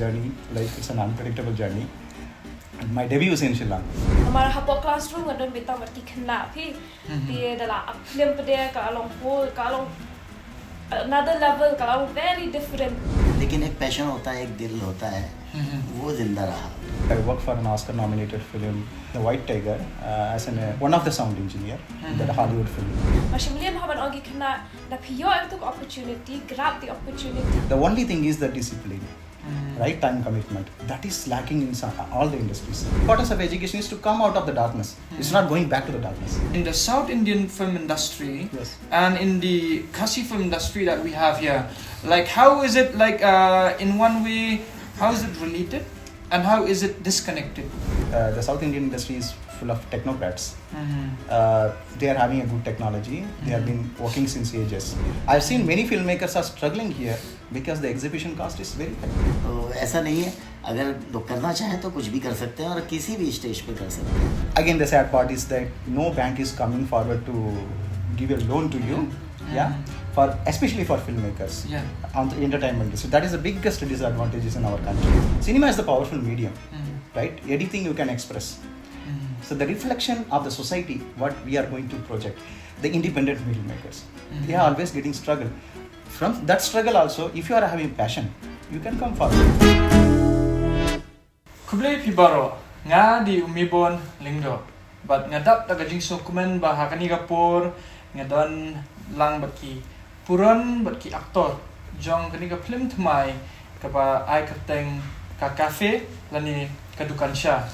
journey like it's an unpredictable journey. And my debut is in Sri Lanka. हमारा हपो classroom का done बेटा मत की खन्ना भी ते दला film पे दे का another level का very different. लेकिन एक पैशन होता है, एक दिल होता है, वो जिंदा रहा. I worked for an Oscar-nominated film, The White Tiger, as one of the sound engineer in that Hollywood film. Macam William Haban Ogi kena na piyo itu opportunity, grab the opportunity. The only thing is the discipline, right? Time commitment. That is lacking in all the industries. The importance of education is to come out of the darkness. It's not going back to the darkness. In the South Indian film industry, yes, and in the Khasi film industry that we have here, like how is it like in one way, how is it related? And how is it disconnected? The South Indian industry is full of technocrats. They are having a good technology. They have been working since ages. I've seen many filmmakers are struggling here because the exhibition cost is very high. तो ऐसा नहीं है, अगर लोग करना चाहें तो कुछ भी कर सकते हैं और किसी भी स्टेज पे कर सकते हैं. Again, the sad part is that no bank is coming forward to give a loan to you. Yeah, especially for filmmakers, on the entertainment industry. That is the biggest disadvantages in our country. Cinema is the powerful medium, right? Anything you can express. So the reflection of the society, what we are going to project, the independent filmmakers, they are always getting struggle. From that struggle also, if you are having passion, you can come forward. Kublai pibaro nga di Mayborn Lyngdoh, but ngadap tagajing dokumen bahakani kapur ngadon lang baki puran baki aktor jong kani ka film thmai ka ba ai Hapdeng ka cafe lani ka Dukansha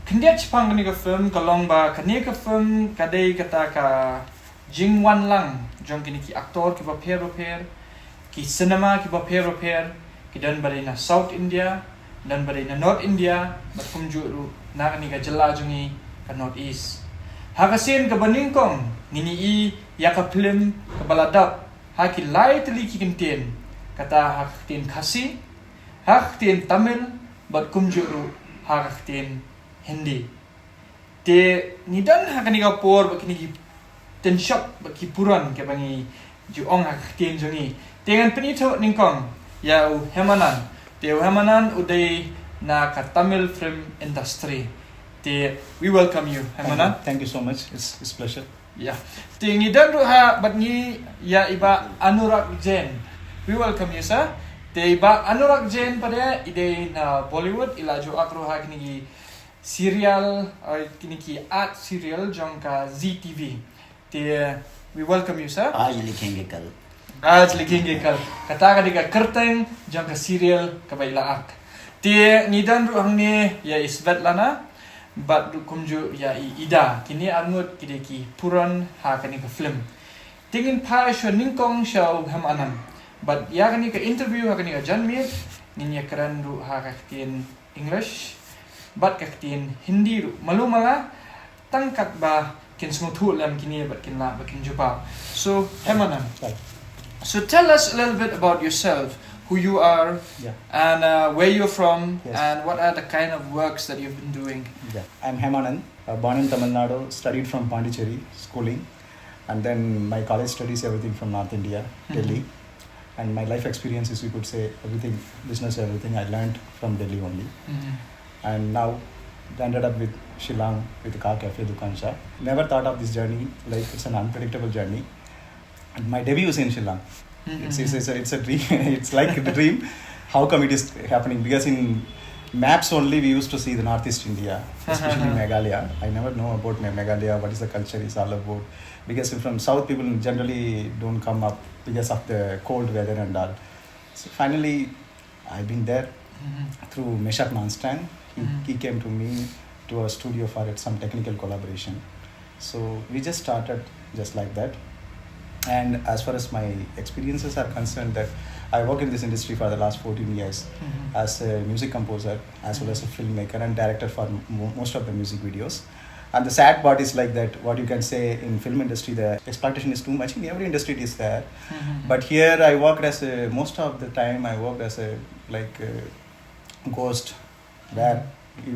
khndia chpang kani ka film ka long ba kani ka film ka dei kata ka Jingwan lang jong kini ki aktor ki ba pher ki cinema ki ba pher ki dan bare na South India dan bare na North India bat kumju na kani ka jala jungi ka North East hakasin ka baningkong nini ya ka film ka baladap haki lightly ki kinten kata haktin Khasi haktin Tamil bat kumjuru haktin Hindi te nidan hakani ka por bakini ten shop baki puran ke bangi juong haktin jongi dengan penito ningkong ya hemanan te hemanan uday na ka Tamil film industry te we welcome you hemanan. Thank you so much. It's pleasure. Yeah. Tingi dan ruha bat ni ya iba Anurag Jain. We welcome you sir. Te iba Anurag Jain pada ide na Bollywood ila jo akroha kini serial kini ki art serial jong ka ZTV. Te we welcome you sir. आज लिखेंगे कल. आज लिखेंगे कल. Kata ka diga Kerteng jong ka serial ka baila ak. Te ni dan ruhang ni ya Svetlana but kumju ya ida kini angut kideki puran ha kani ka film tingin pa sho ningkong show ham anam but ya kani ka interview ha kani ka janmit Jingiakren ru ha kaktin English but kaktin Hindi ru malumala tangkat ba kin smuthu lam kini but kin la bakin jupa so ham anam so tell us a little bit about yourself, who you are, and where you're from, and what are the kind of works that you've been doing. I'm Hemanan, born in Tamil Nadu, studied from Pondicherry schooling, and then my college studies everything from North India, Delhi, and my life experiences, we could say everything, business, everything I learned from Delhi only, and now ended up with Shillong with the car cafe Dukansha. Never thought of this journey like it's an unpredictable journey, and my debut is in Shillong. It's a dream. It's like the dream. How come it is happening? Because in maps only we used to see the Northeast India, especially Meghalaya. I never know about Meghalaya, what is the culture is all about. Because from South people generally don't come up because of the cold weather and all. So finally, I've been there through Meshach Nonstand. He came to me to a studio for some technical collaboration. So we just started just like that. And as far as my experiences are concerned, that I work in this industry for the last 14 years as a music composer, as well as a filmmaker and director for most of the music videos. And the sad part is like that, what you can say in film industry, the exploitation is too much. In every industry it is there. But here I worked as most of the time I worked as a ghost, where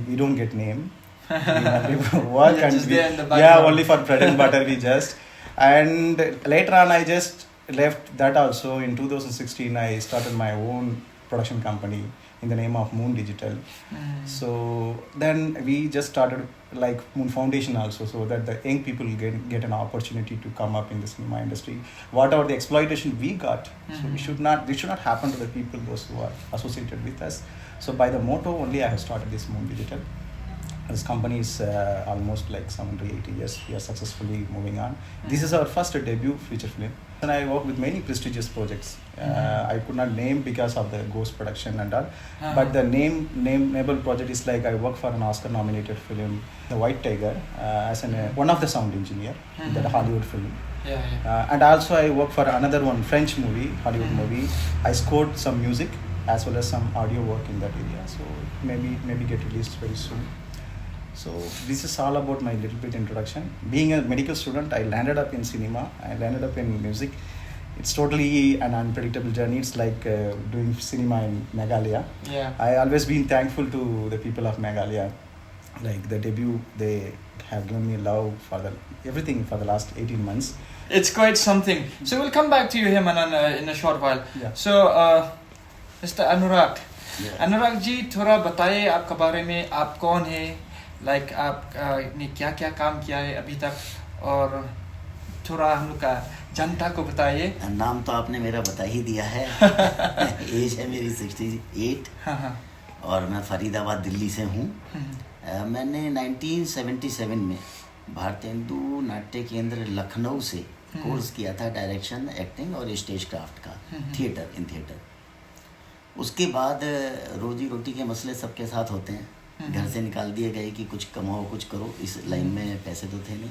we don't get name. We only work and only for bread and butter we just. And later on, I just left that also. In 2016, I started my own production company, in the name of Moon Digital. So then we just started like Moon Foundation also, so that the young people get an opportunity to come up in the cinema industry. Whatever the exploitation we got, so this should not happen to the people those who are associated with us. So by the motto only, I have started this Moon Digital. This company is almost like 7 to 8 years. We are successfully moving on. This is our first debut feature film. And I work with many prestigious projects. I could not name because of the ghost production and all. But the nameable project is like I work for an Oscar-nominated film, The White Tiger, as one of the sound engineer in that Hollywood film. And also I work for another one, French movie, Hollywood movie. I scored some music as well as some audio work in that area. So maybe get released very soon. So this is all about my little bit introduction. Being a medical student, I landed up in cinema. I landed up in music. It's totally an unpredictable journey. It's like doing cinema in Meghalaya. I always been thankful to the people of Meghalaya. Like the debut, they have given me love for everything for the last 18 months. It's quite something. So we'll come back to you, Hemanan, in a short while. So, Mr. Anurag. Anurag ji थोड़ा बताइए आपके बारे में, आप कौन है, like आप ने क्या क्या काम किया है अभी तक, और थोड़ा हम लोग का जनता को बताइए. नाम तो आपने मेरा बता ही दिया है. एज है मेरी 68 और मैं फरीदाबाद दिल्ली से हूँ. मैंने 1977 में भारतीय हिंदू नाट्य केंद्र लखनऊ से कोर्स किया था डायरेक्शन, एक्टिंग और स्टेज क्राफ्ट का, थिएटर. उसके बाद रोजी रोटी के मसले सबके साथ होते हैं. घर से निकाल दिए गए कि कुछ कमाओ कुछ करो, इस लाइन में पैसे तो थे नहीं.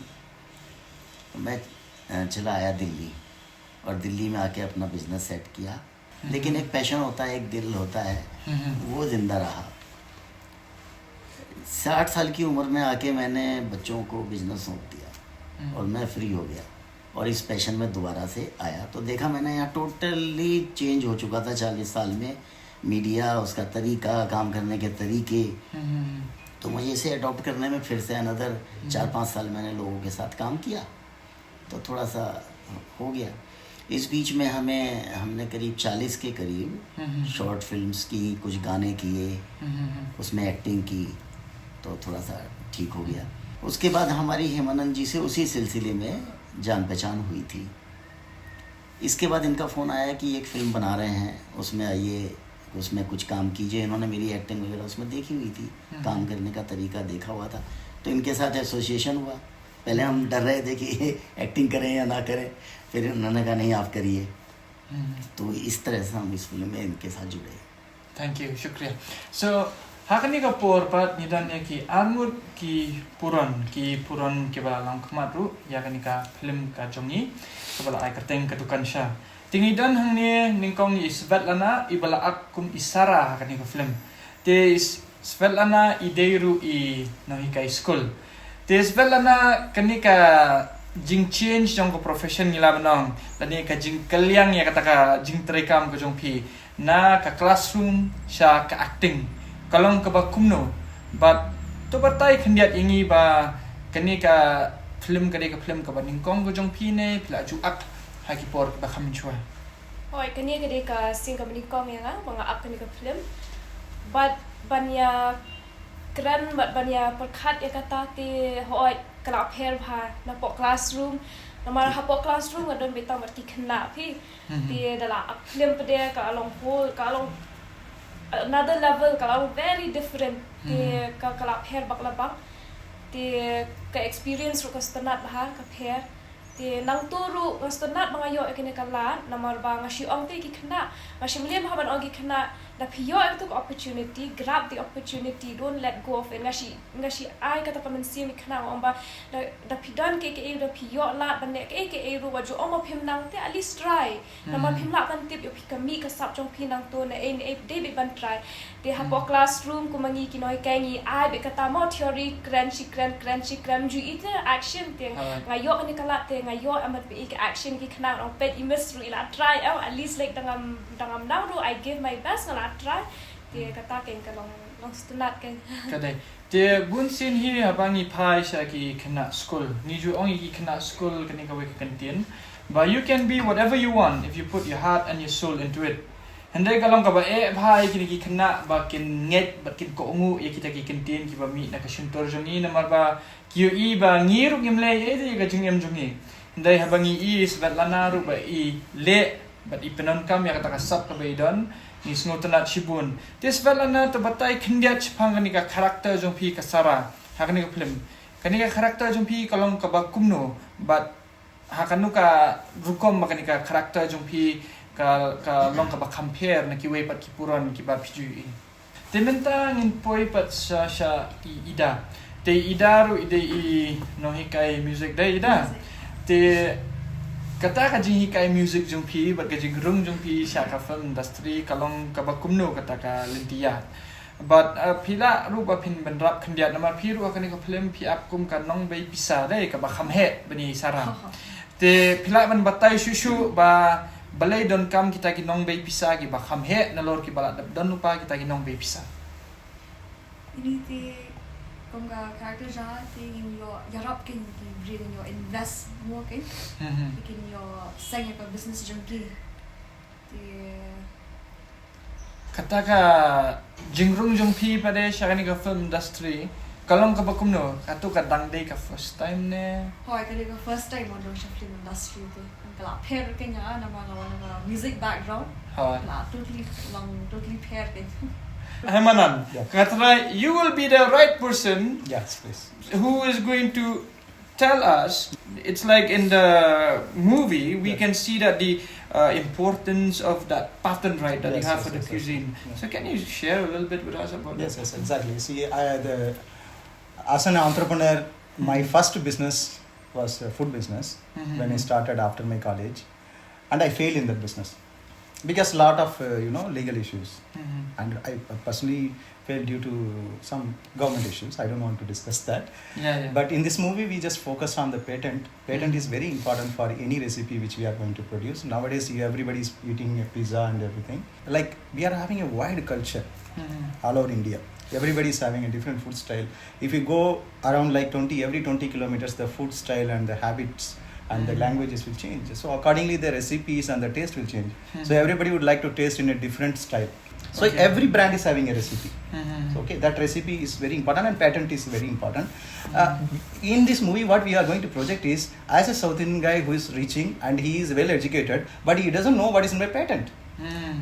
मैं चला आया दिल्ली और दिल्ली में आके अपना बिजनेस सेट किया. लेकिन एक पैशन होता है, एक दिल होता है, वो जिंदा रहा. 60 साल की उम्र में आके मैंने बच्चों को बिजनेस सौंप दिया और मैं फ्री हो गया और इस पैशन में दोबारा से आया. तो देखा मैंने यहाँ टोटली चेंज हो चुका था 40 साल में. मीडिया, उसका तरीका, काम करने के तरीके. तो मुझे इसे अडॉप्ट करने में फिर से अनदर 4-5 साल मैंने लोगों के साथ काम किया, तो थोड़ा सा हो गया. इस बीच में हमने करीब 40 के करीब शॉर्ट फिल्म्स की, कुछ गाने किए, उसमें एक्टिंग की, तो थोड़ा सा ठीक हो गया. उसके बाद हमारी हेमानंद जी से उसी सिलसिले में जान पहचान हुई थी. इसके बाद इनका फ़ोन आया कि एक फ़िल्म बना रहे हैं, उसमें आइए, उसमें कुछ काम कीजिए. इन्होंने मेरी एक्टिंग वगैरह उसमें देखी हुई थी, काम करने का तरीका देखा हुआ था, तो इनके साथ एसोसिएशन हुआ. पहले हम डर रहे थे कि एक्टिंग करें या ना करें, फिर उन्होंने कहा नहीं आप करिए. तो इस तरह से हम इस फिल्म में इनके साथ जुड़े. थैंक यू, शुक्रिया. सो hakani ka por pat nidan ki angut ki puron ke bala lang khamatu ya kani ka film ka jongi ke bala ai Hapdeng ka Dukansha tingidan hangni ningkong ni Svetlana ibala akum isara kani ka film te Svetlana ideiru I nahi ka school te Svetlana kani ka jing change jong ko profession nila manong lani ka jing kalyang ya kata ka jing trekam ka jong pi na ka classroom sha ka acting kalong ka ba kumno but to batai khandiat ingi ba kani ka film ka film ka ba ningkong go jong pi ne pla ju ak ha ki por ba kham chua oi kani ka sing ka ningkong ya mga ak kani ka film but banya kran banya perkhat ya kata te hoi kala pher bha na po classroom namar ha po classroom adon beta marti khna phi te dala ak film pede ka long po ka long another level kalau very different te ka kala pher bakla bang te ka experience ru ka stanat bah ka pher te nang turu ka stanat mga yo ekene kala namar ba ngashi ong te ki khna ngashi mlem haban ong ki khna da pio ek tuk opportunity, grab the opportunity, don't let go of it. Ngashi ai kata paman sim khna ong ba da pidan ke da pio la ban ke ru wa jo om phim nang te at least try namar phim la kan tip yo phikami ka sap jong phi nang to na en David ban try te ha po classroom ko mangi ki noi kangi ai be kata mo theory kran ju ite action te ngayo ni kala te ngayo amat be action ki khna ong pet imis ru ila try at least like dangam now do I give my best na try te kata ken ka long stunat ken kadai te bun sin hi abangi phai sha ki khna school ni ju ong ki khna school kani ka we kantin but you can be whatever you want if you put your heart and your soul into it. Handai kalau ka ba bhai kini ki khna ba kin nget ba kin ko ngu ya kita ki kentin ki ba mi na ka shuntor jongi namar ba kiu i ba ngiru gimle de ka jingem jongi. Handai habangi i Svetlana ru ba i le ba i penon kam ya kata ka sap ka ba idon ni sngotanat shibun. Te Svetlana to batai khindia chpang ni ka karakter jong pi ka sara. Hakani ka film. Kani ka karakter jong pi kalong ka ba kumno but hakanu ka rukom makani ka karakter jong pi ka long ka ba compare na ki way pat ki puron ki ba piju. Te menta ngin poi pat sha ida. Te ida ru ide i no hikai music dai ida. Te kata ka jing hikai music jong pi bat ka jing rung jong pi sha ka film industry kalong ka ba kumno kata ka lentia. But pila ru ba pin benrap khandiat nama pi ru akani ka film pi ap kum ka nong bai pisa dai ka ba khamhe bani saram. Te pila ban batai shushu ba balai don kam kita ki nong bai pisa ki ba khamhe nalor ki bala don lupa kita ki nong bai pisa. Ini te komga karakter ja te yo yarap kin ki bring yo invest more kin. Kin yo sanya ka business junkie. Te Kata ka jingrung jong pi pada syakani ka film industry kalong ka bakum no katu ka dang day ka first time ne hoi kali ka first time on the film industry te kala pair kenya na mga music background ha la totally pair kin. Hemanan kata you will be the right person Yes, please. who is going to tell us. It's like in the movie we can see that the importance of that pattern right that you have for the cuisine. Yes. So can you share a little bit with us about Yes, that? yes, exactly. See, as an entrepreneur, my first business was a food business when I started after my college, and I failed in that business because lot of legal issues, and I personally failed due to some government issues. I don't want to discuss that. Yeah. But in this movie, we just focused on the patent. Patent is very important for any recipe which we are going to produce. Nowadays, everybody is eating a pizza and everything. Like, we are having a wide culture all over India. Everybody is having a different food style. If you go around like every 20 kilometers, the food style and the habits and the languages will change. So accordingly, the recipes and the taste will change. So everybody would like to taste in a different style. So every brand is having a recipe. So that recipe is very important, and patent is very important. In this movie, what we are going to project is, as a South Indian guy who is reaching and he is well educated, but he doesn't know what is in my patent.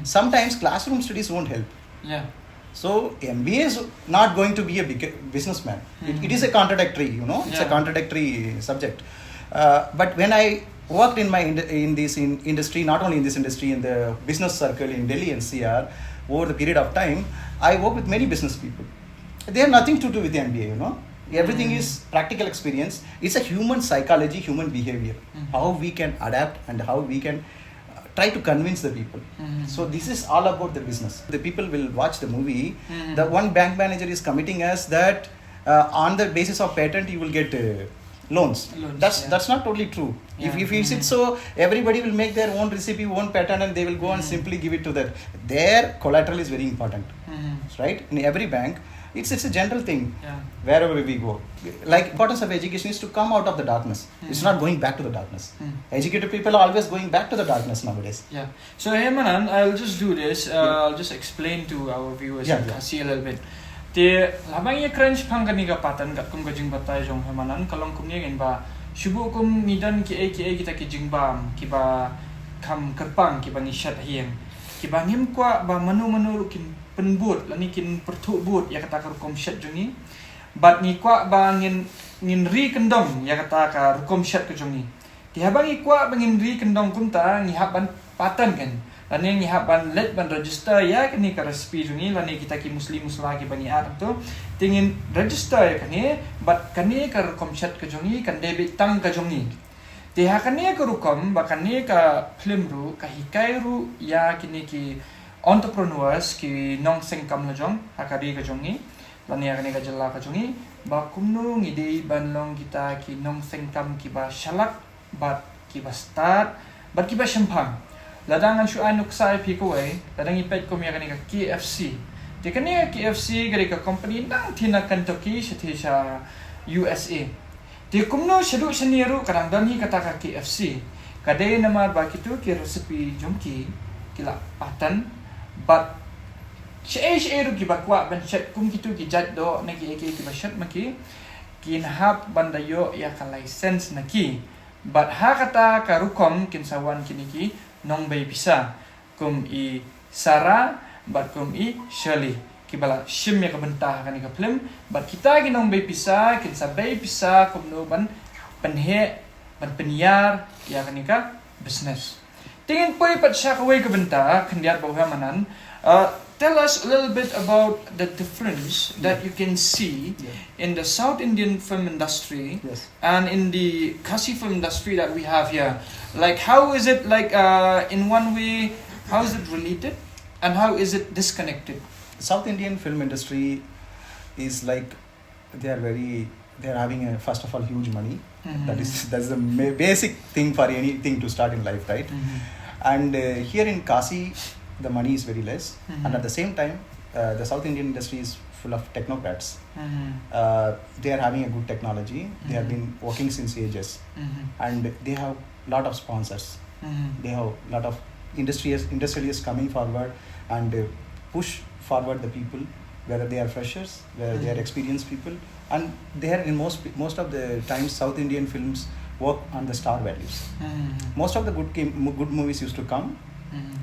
Sometimes classroom studies won't help. Yeah. So MBA is not going to be a big businessman. It is a contradictory, it's a contradictory subject. But when I worked in this industry, not only in this industry, in the business circle in Delhi NCR, over the period of time, I work with many business people. They have nothing to do with the MBA, Everything is practical experience. It's a human psychology, human behavior, how we can adapt and how we can try to convince the people. So this is all about the business. The people will watch the movie. The one bank manager is committing us that on the basis of patent, you will get loans. That's not totally true. If it's it, so everybody will make their own recipe, own pattern, and they will go and simply give it to them. Their collateral is very important, right? In every bank, it's a general thing. Wherever we go, like importance of education is to come out of the darkness. It's not going back to the darkness. Educated people are always going back to the darkness nowadays. Yeah. So Hemanan, I'll just do this. I'll just explain to our viewers see a little bit. Te labang ye crunch pangani ka patan kat kum gajing batai jong Hemanan kalong kum ye ba shubu kum nidan ki kita ki jingbam ki ba kam kerpang ki ba nishat hieng ki ba ngim kwa ba manu kin penbut lani kin pertu but ya kata ka rukom shat jongi bat ni kwa ba ngin ri kendong ya kata ka rukom shat ka jongi ti habang ikwa bangin ri kendong kum ta ngi haban patan kan lani ngi haban let ban register ya kini ka recipe jongi lani kita ki muslim lagi bani arab tu tingin register ya kani bat kani ka rukom shat ka jongi kan debit tang ka jongi ti hakani ka rukom ba kani ka film ru ka hikai ru ya kini ki entrepreneurs ki nong sengkam lajong hakari ka jongi lani akani ka jalla ka jongi ba kumno ngide banlong kita ki nong sengkam ki ba shalak bat ki ba start bat ki ba shempang ladangan shu anuk sai pi ko ai ladang ipet ko mi akani ka KFC te kani KFC gari ka company nang thina Kentucky sha USA te kumno shadu shaniru kadang dani kata ka KFC kadai nama ba kitu ki recipe jomki kila patan but she rugi bakwa ben chat kum kitu ki jat do naki eke ki bashat maki kin hap bandayo ya ka license naki but ha kata karukom kin sawan kiniki nong bay bisa kum i Sarah but kum i Shirley kibala shim ya ka bentah kan ka film but kita gi nong bay bisa kin sa bay bisa kum no ban penhe ban penyiar ya kan ka business tingin poi pat sya ka way ka bentah kendiat bahwa manan tell us a little bit about the difference that you can see in the South Indian film industry and in the Khasi film industry that we have here. Like, how is it like in one way, how is it related and how is it disconnected? South Indian film industry is like they are having a, first of all, huge money. That's the basic thing for anything to start in life, right? And here in Kasi, the money is very less, and at the same time, the South Indian industry is full of technocrats. They are having a good technology. They have been working since ages, and they have lot of sponsors. They have lot of industrialists coming forward and push forward the people, whether they are freshers, whether they are experienced people, and they are in most of the times South Indian films work on the star values. Most of the good movies used to come.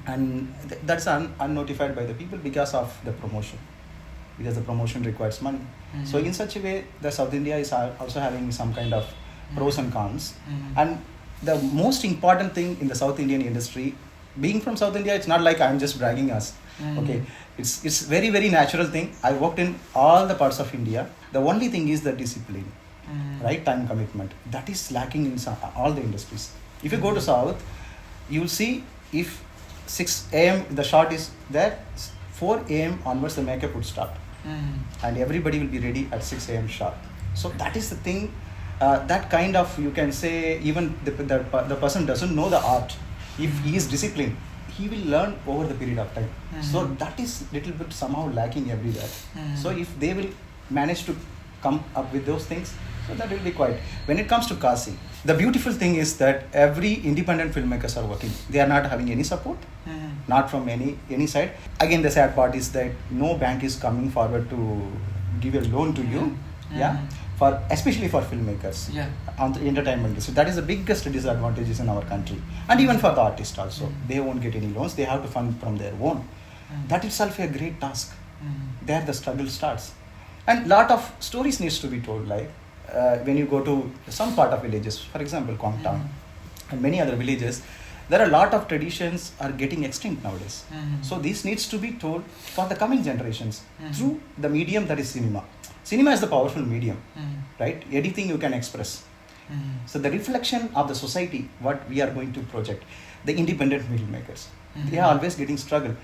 And that's unnotified by the people because of the promotion, because the promotion requires money. So in such a way, the South India is also having some kind of pros and cons. And the most important thing in the South Indian industry, being from South India, it's not like I'm just bragging us. Okay, it's very, very natural thing. I worked in all the parts of India. The only thing is the discipline, right? Time commitment. That is lacking in all the industries. If you go to South, you'll see if 6 a.m. the shot is there, 4 a.m. onwards the makeup would start, and everybody will be ready at 6 a.m. sharp. So that is the thing. That kind of, you can say, even the person doesn't know the art. If he is disciplined, he will learn over the period of time. So that is little bit somehow lacking everywhere. So if they will manage to come up with those things, so that will be quite. When it comes to Kasi, the beautiful thing is that every independent filmmakers are working. They are not having any support, not from any side. Again, the sad part is that no bank is coming forward to give a loan to you. Especially for filmmakers on the entertainment industry. That is the biggest disadvantages in our country. And even for the artists also, they won't get any loans. They have to fund from their own. That itself a great task. There the struggle starts. And lot of stories needs to be told, like when you go to some part of villages, for example, Kwangtang and many other villages, there are a lot of traditions are getting extinct nowadays. So this needs to be told for the coming generations through the medium that is cinema. Cinema is the powerful medium, right? Anything you can express. So the reflection of the society, what we are going to project, the independent filmmakers, they are always getting struggle.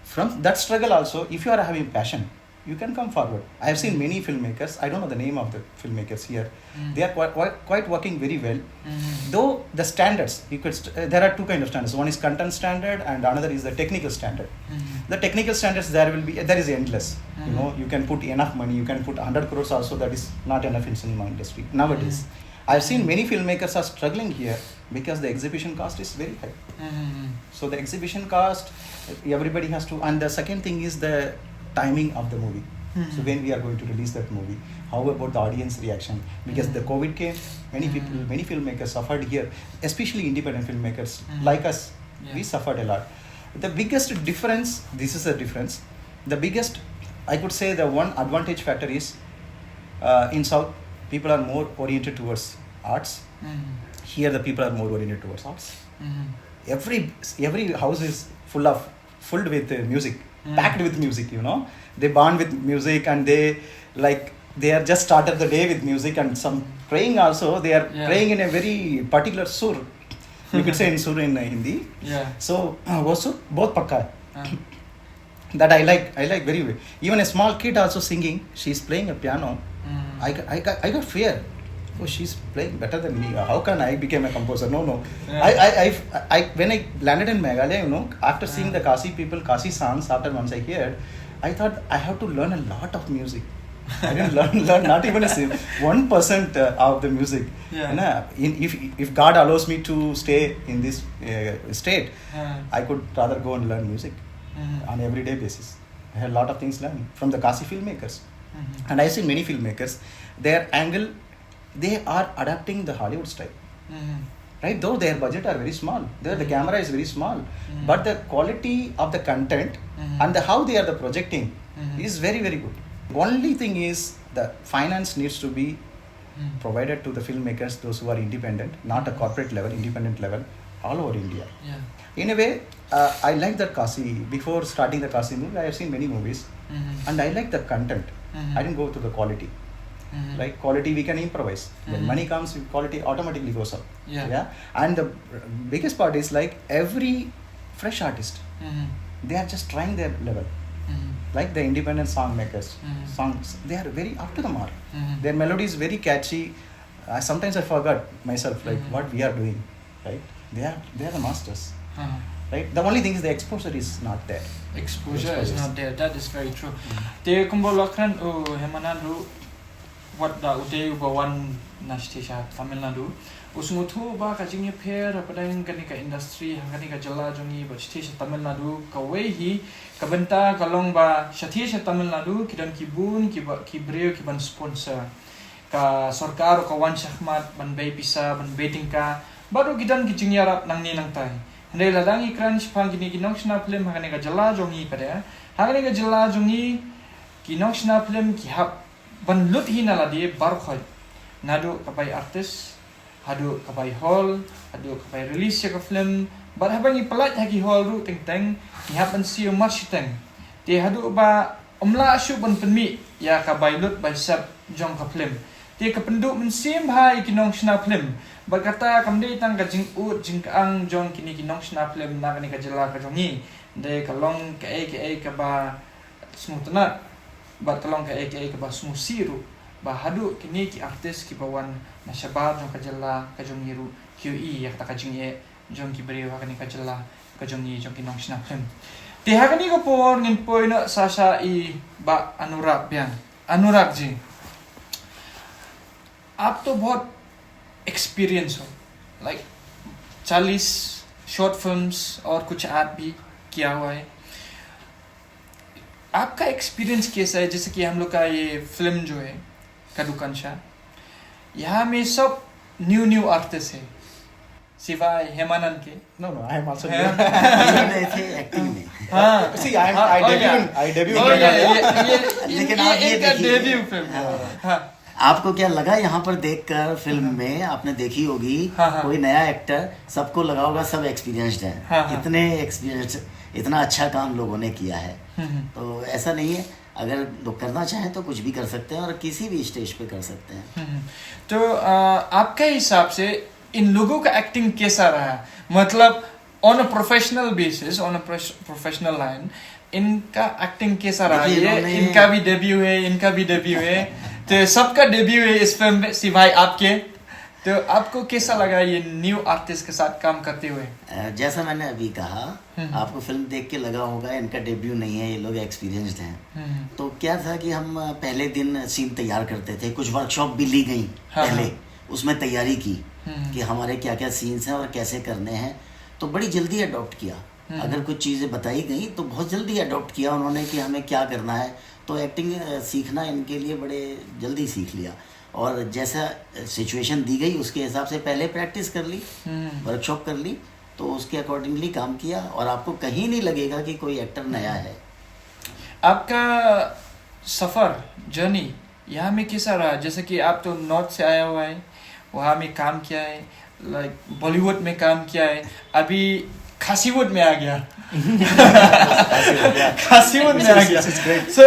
From that struggle also, if you are having passion, you can come forward. I have seen many filmmakers, I don't know the name of the filmmakers here, they are quite working very well. Though the standards, there are two kinds of standards. One is content standard and another is the technical standard. The technical standards, there is endless. You know, you can put enough money, you can put 100 crores also, that is not enough in cinema industry nowadays. I've seen many filmmakers are struggling here because the exhibition cost is very high. So the exhibition cost, everybody has to, and the second thing is the timing of the movie. So when we are going to release that movie, how about the audience reaction? Because the COVID came, many people, many filmmakers suffered here, especially independent filmmakers like us. We suffered a lot. The biggest difference, this is a difference. The biggest, I could say, the one advantage factor is in South, people are more oriented towards arts. Here the people are more oriented towards arts. Every house is filled with music, packed with music, you know. They born with music and they are just started the day with music, and some praying also, they are praying in a very particular sur. You could say in sur in Hindi. So, both pakka. That I like very well. Even a small kid also singing, she's playing a piano. I got fear. Oh, she's playing better than me. How can I become a composer? No. I when I landed in Meghalaya, you know, after seeing the Kasi songs, after once I heard, I thought I have to learn a lot of music. I didn't learn not even 1% of the music. If God allows me to stay in this state, I could rather go and learn music. on everyday basis. I had a lot of things learned from the Kasi filmmakers. And I see many filmmakers, their angle, they are adapting the Hollywood style. Right? Though their budget are very small, the camera is very small, but the quality of the content and how they are the projecting is very, very good. Only thing is the finance needs to be provided to the filmmakers, those who are independent, not a corporate level, independent level, all over India. In a way, I like that Kasi. Before starting the Kasi movie, I have seen many movies, and I like the content. I didn't go to the quality. Like quality, we can improvise. When money comes, quality automatically goes up. And the biggest part is like every fresh artist, they are just trying their level. Like the independent song makers, songs, they are very up to the mark. Their melody is very catchy. Sometimes I forgot myself, like what we are doing. Right? They are the masters. Right? The only thing is the exposure is not there. Exposure is not there. That is very true. Te Jingiakren Hemanadu, what the Uday Bawan Nastisha, Tamil Nadu. Usmutu ba kajing pair Hapdeng kanika industry kanika jala jongi but station Tamil Nadu kawehi kabenta kalong ba shatisha Tamil Nadu kidan kibun kibreu kiban sponsor ka sarkar ka wan shahmat ban bay pisa ban beting ka baru kidan kijingyarap nang ni nang tai handai ladang ikran shpang kini kinong shna film kanika jala jongi pada kanika jala jongi kinong shna film ki hap ban lut hinala di bar khoy nadu kapai artist hadu kapai hall, hadu kapai release ya ka film, bar habangi pelat hagi hall ru teng ni haban siu march teng. Te hadu ba omla asu ban penmi ya kabai lut bai sab jong ka film. Te ka penduk men sim hai kinong shna film. Berkata kamde tang ka jing ut jing ang jong kini kinong shna film na kani ka jela ka jongi. De kalong ka ba smutna. Ba kalong ka ba smusiru. Bahadu kini ki artis ki bawan nashabar jong kajala kajongiru QE ya kata kajingye jong ki beriu hakani kajala kajongi jong kinong shna film. Ti hakani ko por ngin poina sasa I ba अनुराग ब्यान अनुराग जी आप तो बहुत experience हो like 40 short films और कुछ add भी किया हुआ है आपका एक्सपीरियंस कैसा है जैसे कि हम लोग का ये फिल्म जो है का दुकानशा यहाँ में सब न्यू आर्टिस्ट है सिवाय हेमानंद के No, I am also acting में हाँ see I debuted लेकिन आप ये देखिए डेब्यू फिल्म आपको क्या लगा यहाँ पर देखकर फिल्म में आपने देखी होगी कोई नया एक्टर सबको लगा होगा सब एक्सपीरियंस्ड है इतने एक्सपीरियंस इतना अच्छा काम लोगों ने किया है तो ऐसा नहीं है अगर लोग करना चाहें तो कुछ भी कर सकते हैं और किसी भी स्टेज पे कर सकते हैं तो आपके हिसाब से इन लोगों का एक्टिंग कैसा रहा मतलब on a professional basis on a professional line इनका एक्टिंग कैसा रहा ये इनका भी डेब्यू है तो सबका डेब्यू है इस फिल्म में सिवाय आपके तो आपको कैसा लगा ये न्यू आर्टिस्ट के साथ काम करते हुए जैसा मैंने अभी कहा आपको फिल्म देख के लगा होगा इनका डेब्यू नहीं है ये लोग एक्सपीरियंस्ड हैं तो क्या था कि हम पहले दिन सीन तैयार करते थे कुछ वर्कशॉप भी ली गई पहले उसमें तैयारी की कि हमारे क्या क्या सीन्स हैं और कैसे करने हैं तो बड़ी जल्दी अडॉप्ट किया अगर कुछ चीज़ें बताई गई तो बहुत जल्दी अडॉप्ट किया उन्होंने कि हमें क्या करना है तो एक्टिंग सीखना इनके लिए बड़े जल्दी सीख लिया और जैसा सिचुएशन दी गई उसके हिसाब से पहले प्रैक्टिस कर ली वर्कशॉप कर ली तो उसके अकॉर्डिंगली काम किया और आपको कहीं नहीं लगेगा कि कोई एक्टर नया है आपका सफ़र जर्नी यहाँ में कैसा रहा जैसे कि आप तो नॉर्थ से आया हुआ है वहाँ में काम किया है लाइक बॉलीवुड में काम किया है अभी खासीवुड में आ गया खासीवुड में आ गया सो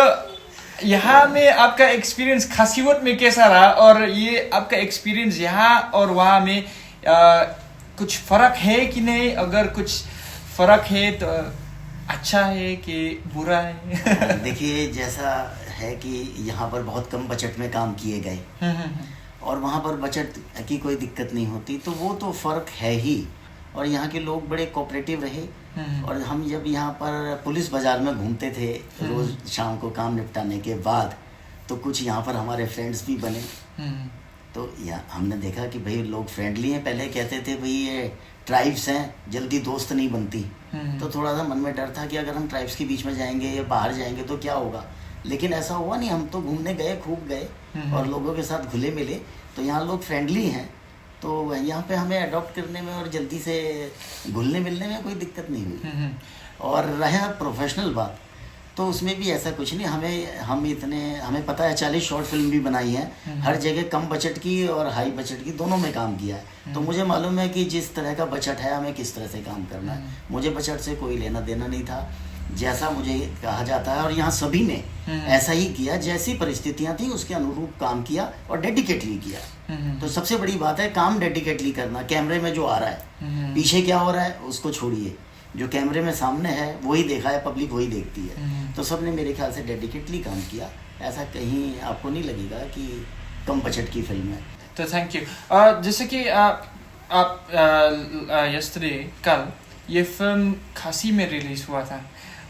यहाँ में आपका एक्सपीरियंस खासीवुड में कैसा रहा और ये आपका एक्सपीरियंस यहाँ और वहाँ में कुछ फर्क है कि नहीं अगर कुछ फर्क है तो अच्छा है कि बुरा है देखिए जैसा है कि यहाँ पर बहुत कम बजट में काम किए गए और वहाँ पर बजट की कोई दिक्कत नहीं होती तो वो तो फ़र्क है ही और यहाँ के लोग बड़े कोऑपरेटिव रहे और हम जब यहाँ पर पुलिस बाज़ार में घूमते थे रोज़ शाम को काम निपटाने के बाद तो कुछ यहाँ पर हमारे फ्रेंड्स भी बने तो हमने देखा कि भाई लोग फ्रेंडली हैं पहले कहते थे भाई ये ट्राइब्स हैं, जल्दी दोस्त नहीं बनती। तो थोड़ा सा मन में डर था कि अगर हम ट्राइब्स के बीच में जाएंगे या बाहर जाएंगे तो क्या होगा, लेकिन ऐसा हुआ नहीं। हम तो घूमने गए, खूब गए और लोगों के साथ घुले मिले। तो यहाँ लोग फ्रेंडली हैं, तो यहाँ पे हमें अडॉप्ट करने में और जल्दी से घुलने मिलने में कोई दिक्कत नहीं हुई। और रहा प्रोफेशनल बात, तो उसमें भी ऐसा कुछ नहीं। हमें पता है 40 शॉर्ट फिल्म भी बनाई है, हर जगह कम बजट की और हाई बजट की दोनों में काम किया है। तो मुझे मालूम है कि जिस तरह का बजट है हमें किस तरह से काम करना है। मुझे बजट से कोई लेना देना नहीं था, जैसा मुझे कहा जाता है। और यहाँ सभी ने ऐसा ही किया, जैसी परिस्थितियाँ थी उसके अनुरूप काम किया और डेडिकेटली किया। तो सबसे बड़ी बात है काम डेडिकेटली करना। कैमरे में जो आ रहा है, पीछे क्या हो रहा है उसको छोड़िए, जो कैमरे में सामने है वही देखा है, पब्लिक वही देखती है। तो सबने मेरे ख्याल से डेडिकेटली काम किया। ऐसा कहीं आपको नहीं लगेगा कि कम बजट की फिल्म है। तो थैंक यू। जैसे कि आप यस्टरडे कल ये फिल्म खासी में रिलीज हुआ था,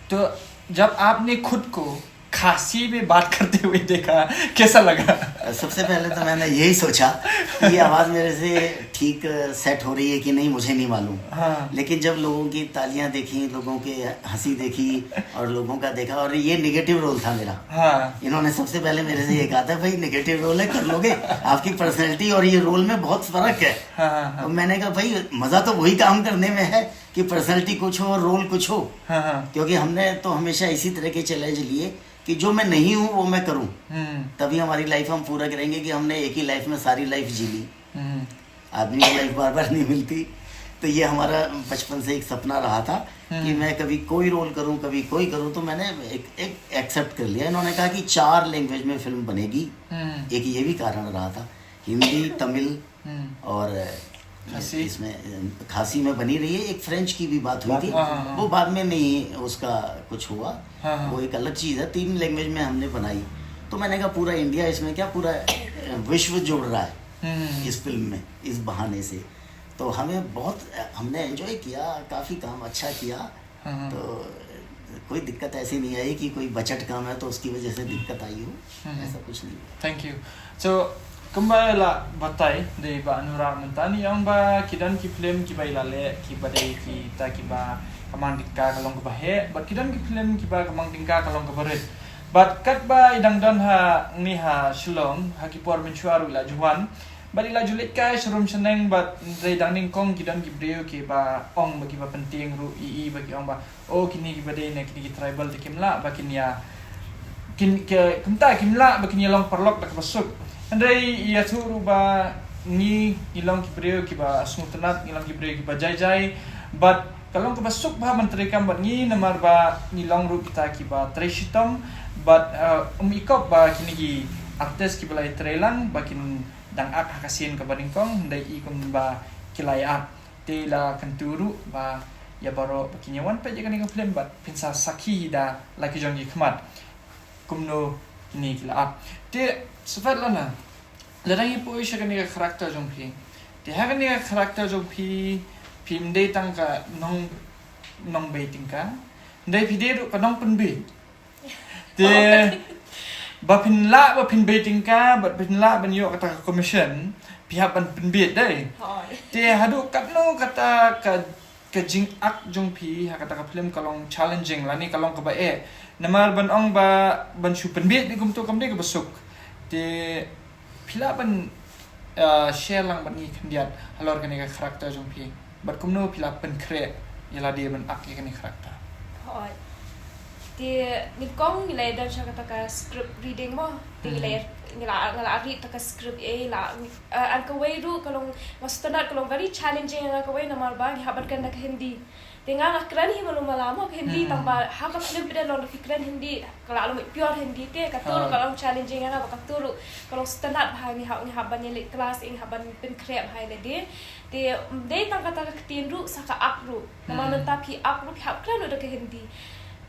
तो जब आपने खुद को खासी में बात करते हुए देखा कैसा लगा? सबसे पहले तो मैंने यही सोचा कि ये आवाज़ मेरे से ठीक सेट हो रही है कि नहीं मुझे नहीं मालूम। हाँ। लेकिन जब लोगों की तालियां देखी, लोगों के हंसी देखी और लोगों का देखा, और ये नेगेटिव रोल था मेरा। हाँ। इन्होंने सबसे पहले मेरे से ये कहा था भाई नेगेटिव रोल है, कर लोगे, आपकी पर्सनैलिटी और ये रोल में बहुत फर्क है। हाँ। तो मैंने कहा भाई मज़ा तो वही काम करने में है कि पर्सनैलिटी कुछ हो और रोल कुछ हो। हाँ। क्योंकि हमने तो हमेशा इसी तरह के चैलेंज लिए कि जो मैं नहीं हूँ वो मैं करूँ, तभी हमारी लाइफ हम पूरा करेंगे। कि हमने एक ही लाइफ में सारी लाइफ जी ली, आदमी की लाइफ बार बार नहीं मिलती। तो ये हमारा बचपन से एक सपना रहा था कि मैं कभी कोई रोल करूँ, कभी कोई करूँ। तो मैंने एक एक्सेप्ट कर लिया। इन्होंने कहा कि 4 लैंग्वेज में फिल्म बनेगी, एक ये भी कारण रहा था, हिंदी, तमिल और इसमें खासी में बनी रही है। एक फ्रेंच की भी बात हुई थी, वो बाद में नहीं उसका कुछ हुआ, वो एक अलग चीज़ है। 3 लैंग्वेज में हमने बनाई। तो मैंने कहा पूरा इंडिया इसमें क्या, पूरा विश्व जुड़ रहा है इस फिल्म में, इस बहाने से। तो हमने एंजॉय किया, काफ़ी काम अच्छा किया। तो कोई दिक्कत ऐसी नहीं आई कि कोई बजट कम है तो उसकी वजह से दिक्कत आई हो, ऐसा कुछ नहीं। Thank you. So kembali la batai de ba anura mentani yang ba kidan ki film ki bai lale ki badai ki ta ki ba kamang dingka kalong ke bahe bat kidan ki film ki ba kamang dingka kalong ke baret bat kat ba idang dan ha ni ha shilong ha ki por menchuaru la juan bat ila julit kai serum seneng bat de dang ning kong kidan ki breu ki ba ong bagi ba penting ru ii bagi ong ba oh kini ki badai ne kini ki tribal de kimla ba kinya kin ke kumta kimla ba kinya long perlok dak masuk andai ia turu ba ni ilang ki breu ki ba smutenat ilang ki breu ki ba jai but kalong ka basuk ba menteri kam bat ni namar ba nilang ru kita ki ba treshitong but ikop ba kini ki artis ki balai trelang bakin dang ak hakasin ka baningkong andai ikum ba kilaya te la kanturu ba ya baro bakinyawan pa jaga ni film bat pinsa sakhi da laki jongi khmat kumno kini kila te sifat lana ladang ipo isya kani karakter jong pi te ha kani karakter jong pi film de tang ka nong baiting ka dai pide ru ka nong penbe te ba pin baiting ka ba pin la ban yo kata commission pihak ban penbe dai te hadu katno kata ka jing ak jong pi ha kata ka film kalong challenging lani kalong ka ba namar ban ong ba ban shu penbe ni kum to kam de ka basuk te pila ban share lang ban ni kandiat halor kani ka karakter jong pi bat kumno pila pen kre yala dia ban ak kani karakter hoi ti ni kong ni lai dan kata ka script reading mo ti lai ngala read ta ka script la an ka way ru kalong mastanat kalong very challenging ka way namar ba ni haban kan ka hindi Tinggal keren hi malu malamo hindi tambah hak film beda lor fikran hindi kalau pure hindi te katur kalau challenging ana katur kalau standard bahai ni haban ni kelas ing haban pen krep bahai le de tang kata ketin ru saka akru nama mentapi akru hak keren udah ke hindi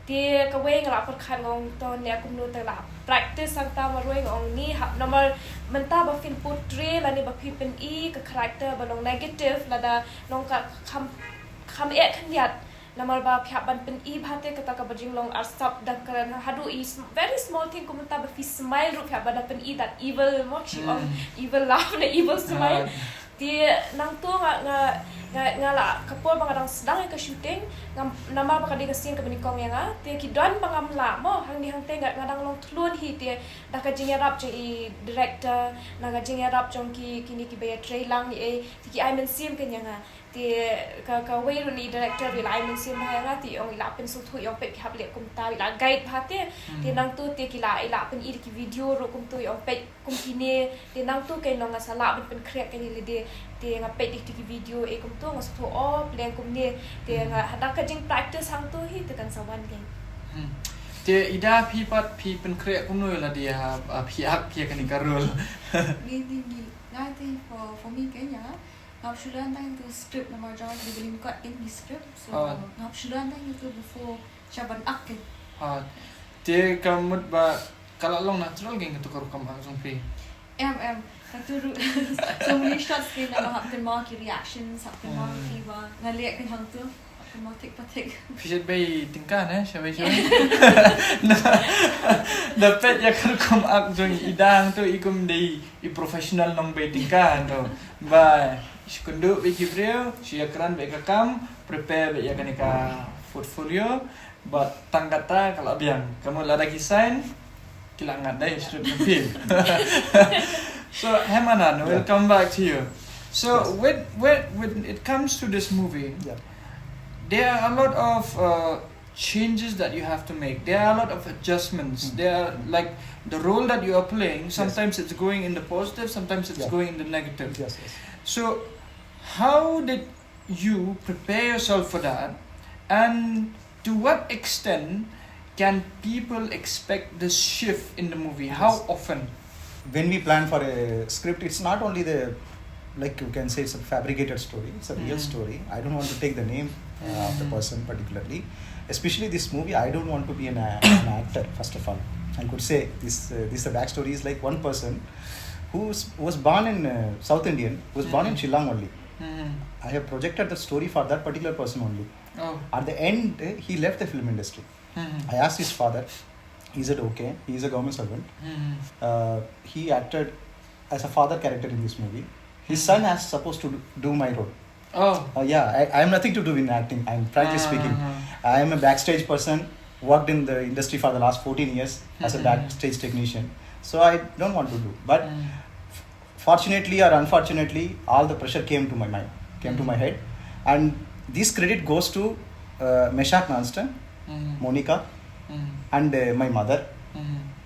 te kawai ngala per khan ngong ton ne akum no ta la practice sangta maroi ngong ni hab nomor menta ba film portray la ni ba pen I ke character ba long negative la da long ka kham kan yat lamar ba phya ban pen I bhate kata ka bajing long arsap dak karan hadu is very small thing kumta ba fi smile ru phya ban pen I that evil mochi on evil laugh na evil smile ti nang to nga ngala kapol bang sedang ke shooting nama baka di scene ke benikong yang te ki don bangam la mo hang di hang te ngadang long tlun hi te da ka jingarap je i director na ka jingarap jong ki kini ki be trailang ni ki ai men sim ke yang ti ka way ru ni director wi lai men sim ha ti ong ila pen su thu yong pe hab le kum ta ila guide pha te ti nang tu te ki ila pen i ki video ro kum tu yong pe kum kini ti nang tu ke nong sala pen krek ke ni le de ti nga pe dik ki video kum tu nga su o plan kum ni ti nga hadak ka jing practice hang tu hi te kan sawan gen te ida pi pat pi pen krek kum no la dia pi ak pi kan ikarul ni ngati for me kenya ngap shulan tang tu script nama jaw di belim kat in di script so ngap shulan tang itu before chaban ak te kamut ba kalau long natural geng tu kam langsung pi satu so many shots ke nama Hapdeng market reactions Hapdeng market ba ngaliak ke hang tu Hapdeng patik Fishet bay tingkan syabay dapat ya kam ak jong idang tu ikum dei i professional nong bay tingkan tu ba Kundu bagi beliau, Jingiakren bagi kam, prepare bagi kanika portfolio, but tanggata kalau biang kamu lada kisain, kilangan deh sudah film. So Hemanan, welcome back to you. So when it comes to this movie, there are a lot of changes that you have to make. There are a lot of adjustments. There are like the role that you are playing. Sometimes it's going in the positive, sometimes it's going in the negative. So how did you prepare yourself for that, and to what extent can people expect this shift in the movie? How often? When we plan for a script, it's not only like you can say it's a fabricated story, it's a real story. I don't want to take the name of the person particularly. Especially this movie, I don't want to be an actor, first of all. I could say this backstory is like one person who was born in South Indian, was born in Shillong only. I have projected the story for that particular person only. At the end, he left the film industry. I asked his father. He said okay. He is a government servant. He acted as a father character in this movie. His son is supposed to do my role. I am nothing to do in acting. I'm frankly speaking. I am a backstage person. Worked in the industry for the last 14 years as a backstage technician. So I don't want to do. But fortunately or unfortunately, all the pressure came to my mind, came to my head. And this credit goes to Meshach Nanston, Monica, and my mother,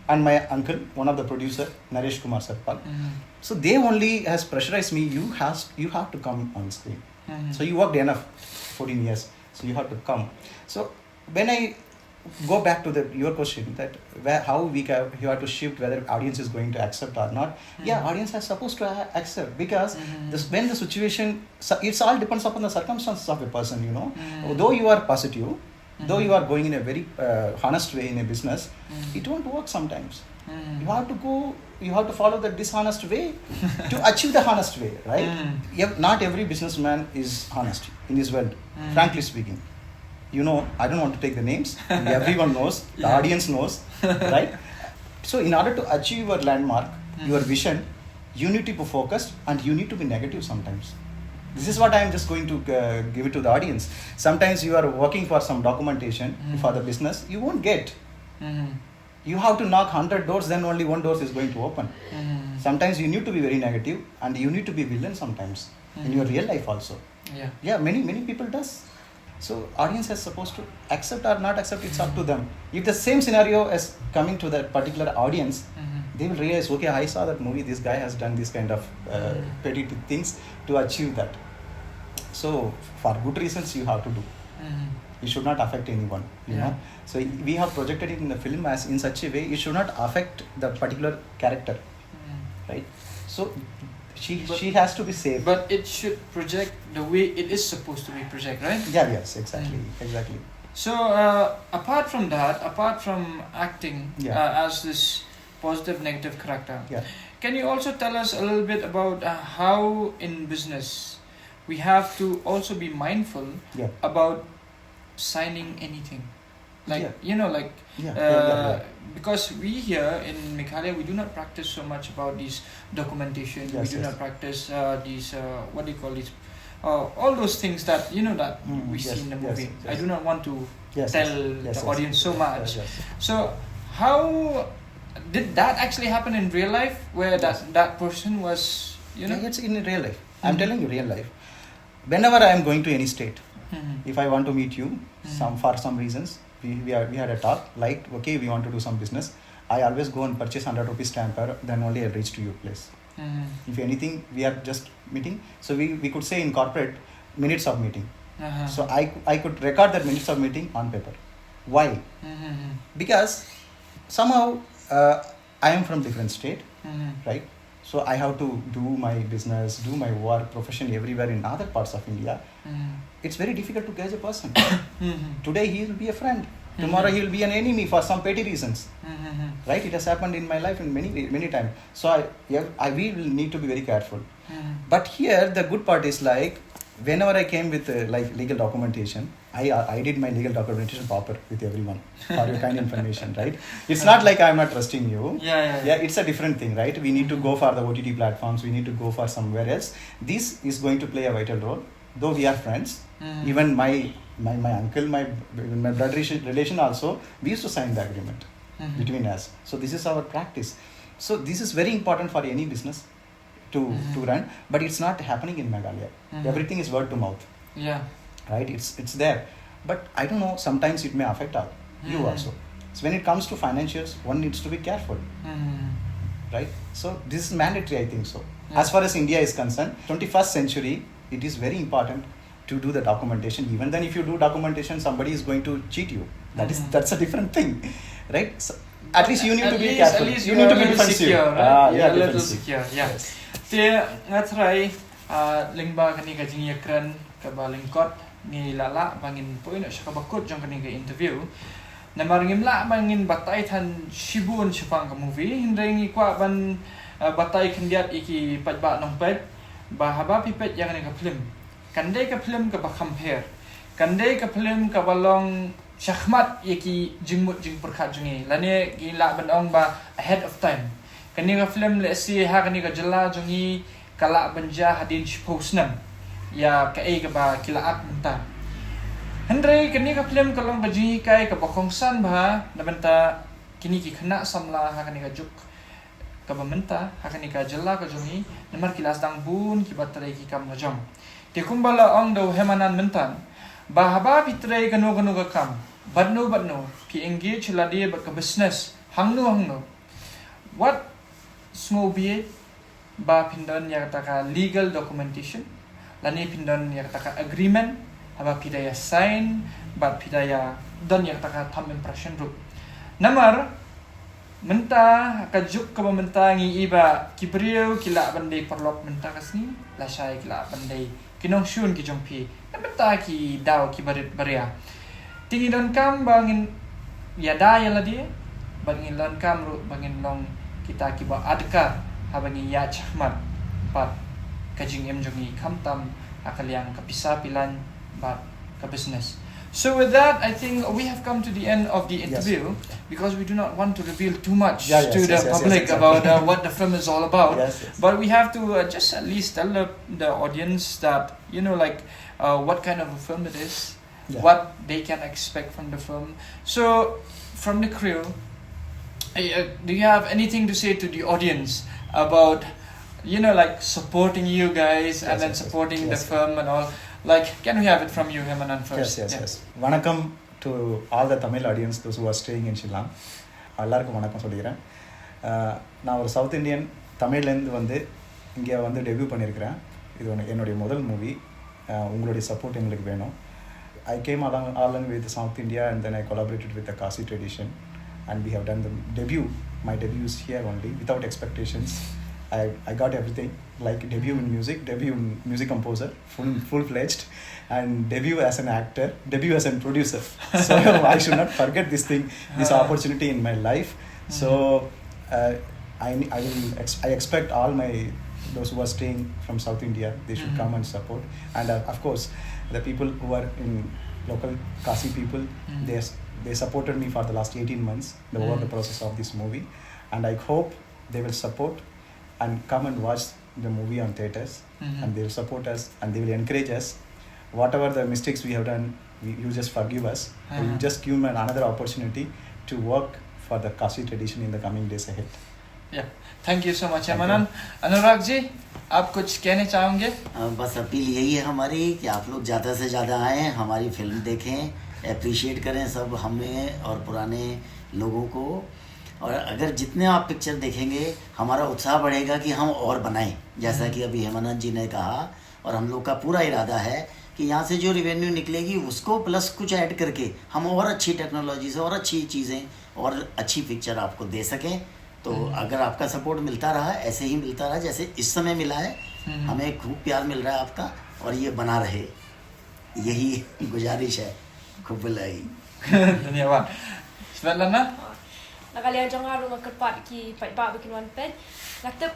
and my uncle, one of the producer, Naresh Kumar Sarpal. So they only has pressurized me, you have to come on screen. So you worked enough, 14 years, so you have to come. So when I go back to your question that how you have to shift whether audience is going to accept or not. Audience is supposed to accept because when the situation, it's all depends upon the circumstances of a person, you know. Though you are positive, though you are going in a very honest way in a business, it won't work sometimes. You have to follow the dishonest way to achieve the honest way, right? Not every businessman is honest in this world, frankly speaking. You know, I don't want to take the names. Everyone knows. The audience knows, right? So in order to achieve your landmark, your vision, you need to be focused and you need to be negative sometimes. This is what I am just going to give it to the audience. Sometimes you are working for some documentation for the business, you won't get. You have to knock 100 doors, then only one door is going to open. Sometimes you need to be very negative and you need to be villain sometimes in your real life also. Many people does. So audience is supposed to accept or not accept, it's up to them. If the same scenario is coming to that particular audience, they will realize, okay, I saw that movie, this guy has done this kind of petty things to achieve that. So for good reasons you have to do. It should not affect anyone, you know. So we have projected it in the film as in such a way, it should not affect the particular character, right? So she has to be safe. But it should project the way it is supposed to be projected, right? Yes, exactly. So apart from that, apart from acting as this positive, negative character, can you also tell us a little bit about how in business we have to also be mindful about signing anything? Because we here in Meghalaya, we do not practice so much about these documentation. We do not practice these what do you call these all those things that that we Yes, see in the yes, movie. yes. I do not want to Yes, tell yes, the yes, audience so yes, much. yes, yes. So how did that actually happen in real life, where that person was Yeah, it's in real life. I'm telling you, real life. Whenever I am going to any state, if I want to meet you, for some reasons, we had a talk. Like, okay, we want to do some business. I always go and purchase 100 rupees stamper. Then only I'll reach to your place. If anything, we are just meeting. So we could say in corporate, minutes of meeting. So I could record that minutes of meeting on paper. Why? Because somehow I am from different state, right? So I have to do my business, do my work, profession everywhere in other parts of India. It's very difficult to gauge a person. Today he will be a friend. Tomorrow he will be an enemy for some petty reasons. Right? It has happened in my life in many times. So we will need to be very careful. But here the good part is like, whenever I came with legal documentation, I did my legal documentation proper with everyone for your kind information, right? It's not like I'm not trusting you. Yeah, it's a different thing, right? We need to go for the OTT platforms. We need to go for somewhere else. This is going to play a vital role. Though we are friends, even my uncle, my blood relation also, we used to sign the agreement between us. So this is our practice. So this is very important for any business to run, but it's not happening in Meghalaya. Everything is word to mouth. Yeah. Right? It's there. But I don't know, sometimes it may affect you also. So when it comes to financials, one needs to be careful. Right? So this is mandatory, I think so. As far as India is concerned, 21st century, it is very important to do the documentation. Even then, if you do documentation, somebody is going to cheat you. That's a different thing. Right? So at least you need to be careful. You need to be defensive. Secure, right? Yeah, a little defensive. secure. Yeah. Yes. That's right. Lingba kani ka Jingiakren ka balingkot ni lala bangin poin sa kabakot jong kani ka interview. Na maringim la bangin batay tan shibun shipang ka movie. Hindray ngi kwa ban batay kandiat iki padba nong ped. Bahaba pipet yang kani ka film. Kandai ka film ka ba compare. Kandai ka film ka balong syahmat yaki jingmut jing perkat jungi. Lani gila bandong ba ahead of time. Kani ka film let's see ha kani ka jela jungi kala banja hadin post nam. Ya ka ka ba kilaat menta. Hendrai kani ka film kalong ba jungi kai ka bakongsan ba na benta kini ki kena samla ha kani ka juk ka ba menta ha kani ka jela ka jungi namar kilas dang bun ki batrai ki kam na jom. Ti kumbala ong do hemanan mentan. Bahaba pitray kanu ka kam. Badno pi engage ladi ba ka business. Hangno. What small be ba pindon ya kata legal documentation. Lani pindon ya kata agreement. Haba pidaya sign. Ba pidaya don ya kata thumb impression group. Namar menta kajuk ka menta ngi iba kibriu kila bandai perlop menta kasni. Lasai kila bandai kinong shun ki jongpi namenta ki daw ki baria tingi don kam bangin ya da ya ladi bangin lon kam ru bangin long kita ki ba adkar ha bangin ya chahmat pat kajing em jongi kam tam akaliang kapisa pilan bat ka business. So with that, I think we have come to the end of the interview because we do not want to reveal too much to the public about what the film is all about. But we have to just at least tell the audience that, what kind of a film it is, what they can expect from the film. So from the crew, do you have anything to say to the audience about, supporting you guys and then supporting the film and all? Can we have it from you, Hemanan, first? Yes. Vanakkam to all the Tamil audience, those who are staying in Shillong. எல்லாருக்கும் வணக்கம் சொல்லிக்கிறேன். நான் ஒரு south Indian தமிழ்லேருந்து வந்து இங்கே வந்து debut பண்ணியிருக்கிறேன். இது என்னுடைய முதல் மூவி. உங்களுடைய சப்போர்ட் எங்களுக்கு வேணும். I came along with South India and then I collaborated with the Kasi tradition and we have done the debut. My debut is here only without expectations. I got everything, like debut in music, debut in music composer, full-fledged, and debut as an actor, debut as a producer. So I should not forget this opportunity in my life. So I expect all those who are staying from South India, they should come and support. And of course, the people who are in local Kasi people, they supported me for the last 18 months, over the process of this movie. And I hope they will support and come and watch the movie on theaters, and they will support us and they will encourage us. Whatever the mistakes we have done, you just forgive us. You just give me another opportunity to work for the Kashi tradition in the coming days ahead. Yeah, thank you so much, Amanand. Anurag ji, आप कुछ कहने चाहोगे? बस appeal यही है हमारी कि आप लोग ज़्यादा से ज़्यादा आएँ, हमारी फिल्म देखें, अप्रिशिएट करें सब हमें और पुराने लोगों को, और अगर जितने आप पिक्चर देखेंगे हमारा उत्साह बढ़ेगा कि हम और बनाएं, जैसा कि अभी हेमानंद जी ने कहा, और हम लोग का पूरा इरादा है कि यहाँ से जो रेवेन्यू निकलेगी उसको प्लस कुछ ऐड करके हम और अच्छी टेक्नोलॉजी से और अच्छी चीज़ें और अच्छी पिक्चर आपको दे सकें। तो अगर आपका सपोर्ट मिलता रहा, ऐसे ही मिलता रहा जैसे इस समय मिला है, हमें खूब प्यार मिल रहा है आपका, और ये बना रहे, यही गुजारिश है। खूब बुलाई धन्यवाद। Svetlana? Nakalian jang haru makerpat ki pai ba bikin one pet. Ngata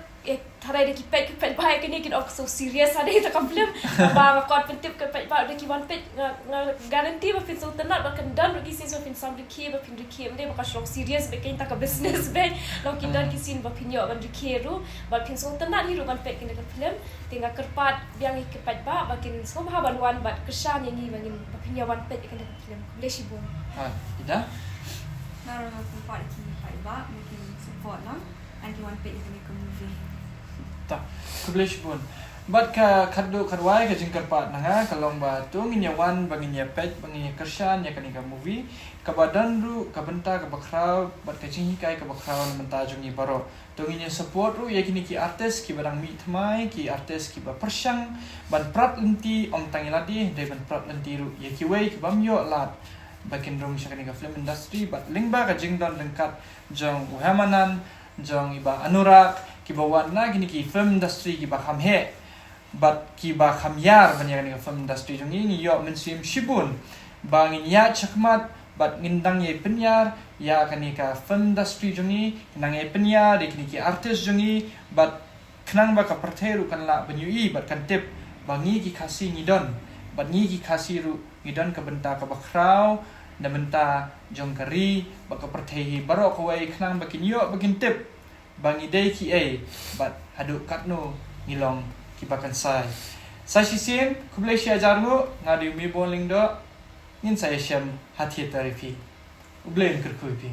tharai de ki pet ba ke ni kin ok so serious ada ita problem. Ba ngakot pentip ke pet ba de ki one pet guarantee ba fin so tenat ba kan dan ki sin so fin sam de ki ba fin de ki ne ba ka serious be kin ta ka business be lo ki dan ki sin ba fin yo ban de ki ru ba fin so tenat hi ru ban pet kin de film tinggal kerpat yang ke pet ba kin so ba ban one ba kesan yang ni bangin ba fin yo one pet kin de film. Leshi bon. Ida? Naroon ako pa ki paiba, making support lang, and you want to pay the movie. Ta, kublish pun. But ka kadwai ka jingkarpat na nga kalong ba tu nginyawan banginya pet banginya kersan ya kanika movie kabadan ru kabenta kabakraw bat ka jinghikai kabakraw na mentajung ni baro tu nginya support ru ya kini ki artis ki barang mi thmai ki artis ki ba persyang ban prat lenti om tangiladi dai ban prat lenti ru ya ki wei ki bamyo lat bakin rong sa kanika film industry but lingba ka jingdon lengkat jong uhamanan jong iba anurak ki bawan na kini ki film industry ki ba khamhe but ki ba khamyar banya kanika film industry jong ni yo mensim shibun bangin ya chakmat but ngindang ye penyar ya kanika film industry jong ni nang ye penyar de kini ki artis jong ni but knang ba ka pertheru kan la banyui but kan tip bangi ki khasi ngidon but ni ki khasi ru ngidon ka benta ka bakraw na benta jong kari baka perthehi baro kawai knang bakin yo bakin tip bangi day ki but hadu katno ngilong ki bakan sai sisin kublai sia jarmu ngadi Mayborn Lyngdoh ngin saya syam hati tarifi ublen kerkuipi